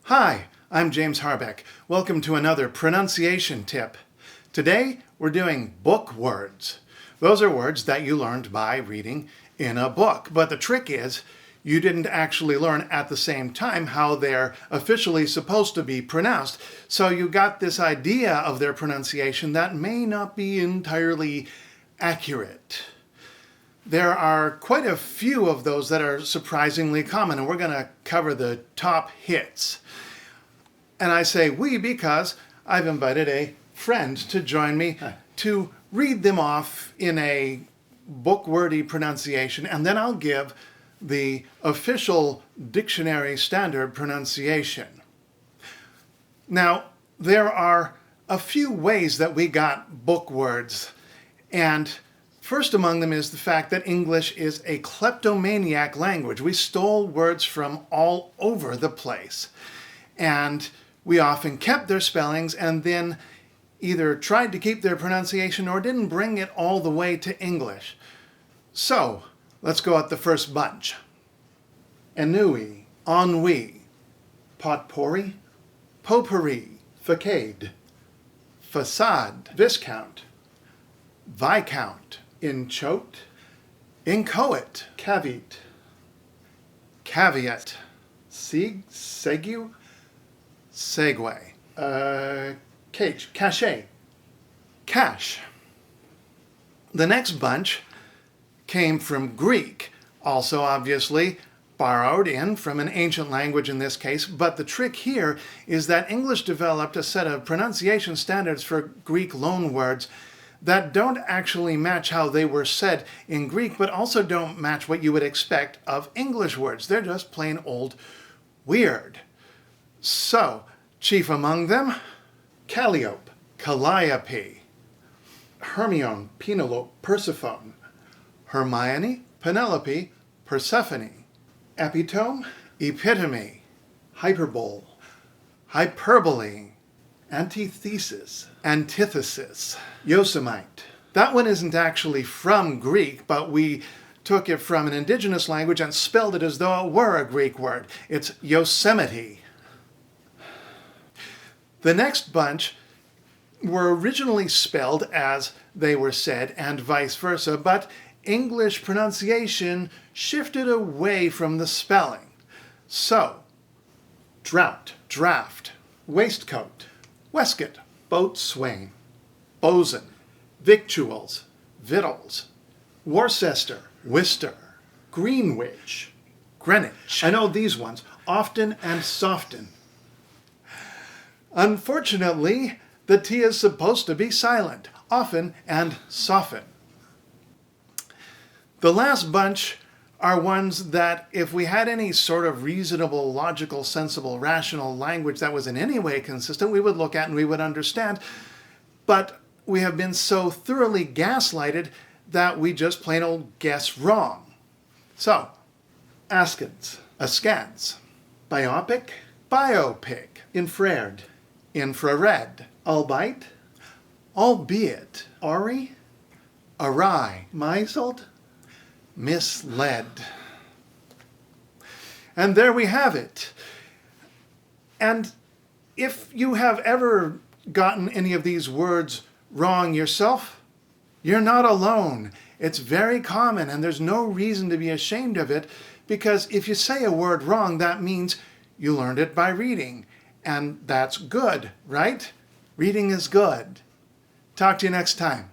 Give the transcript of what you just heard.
Hi, I'm James Harbeck. Welcome to another pronunciation tip. Today we're doing book words. Those are words that you learned by reading in a book. But the trick is you didn't actually learn at the same time how they're officially supposed to be pronounced. So you got this idea of their pronunciation that may not be entirely accurate. There are quite a few of those that are surprisingly common, and we're going to cover the top hits. And I say we because I've invited a friend to join me to read them off in a book-wordy pronunciation, and then I'll give the official dictionary standard pronunciation. Now, there are a few ways that we got book words, and first among them is the fact that English is a kleptomaniac language. We stole words from all over the place, and we often kept their spellings and then either tried to keep their pronunciation or didn't bring it all the way to English. So, let's go at the first bunch. Ennui, ennui, potpourri, potpourri, façade, façade, viscount, viscount, inchoate, inchoate, caveat, caveat, segue, segue, cachet, cache. The next bunch came from Greek, also obviously borrowed in from an ancient language in this case, but the trick here is that English developed a set of pronunciation standards for Greek loanwords that don't actually match how they were said in Greek, but also don't match what you would expect of English words. They're just plain old weird. So, chief among them, calliope, calliope, Hermione, Penelope, Persephone, Hermione, Penelope, Persephone, epitome, epitome, hyperbole, hyperbole, antithesis, antithesis, Yosemite. That one isn't actually from Greek, but we took it from an indigenous language and spelled it as though it were a Greek word. It's Yosemite. The next bunch were originally spelled as they were said and vice versa, but English pronunciation shifted away from the spelling. So, draught, draft, waistcoat, waistcoat, boatswain, bosun, victuals, victuals, Worcester, Worcester, Greenwich, Greenwich. I know these ones, often and soften. Unfortunately, the T is supposed to be silent, often and soften. The last bunch are ones that if we had any sort of reasonable, logical, sensible, rational language that was in any way consistent, we would look at and we would understand. But we have been so thoroughly gaslighted that we just plain old guess wrong. So, askance, biopic, biopic, infrared, infrared, albeit, awry, misled, misled. And there we have it. And if you have ever gotten any of these words wrong yourself, you're not alone. It's very common, and there's no reason to be ashamed of it, because if you say a word wrong, that means you learned it by reading. And that's good, right? Reading is good. Talk to you next time.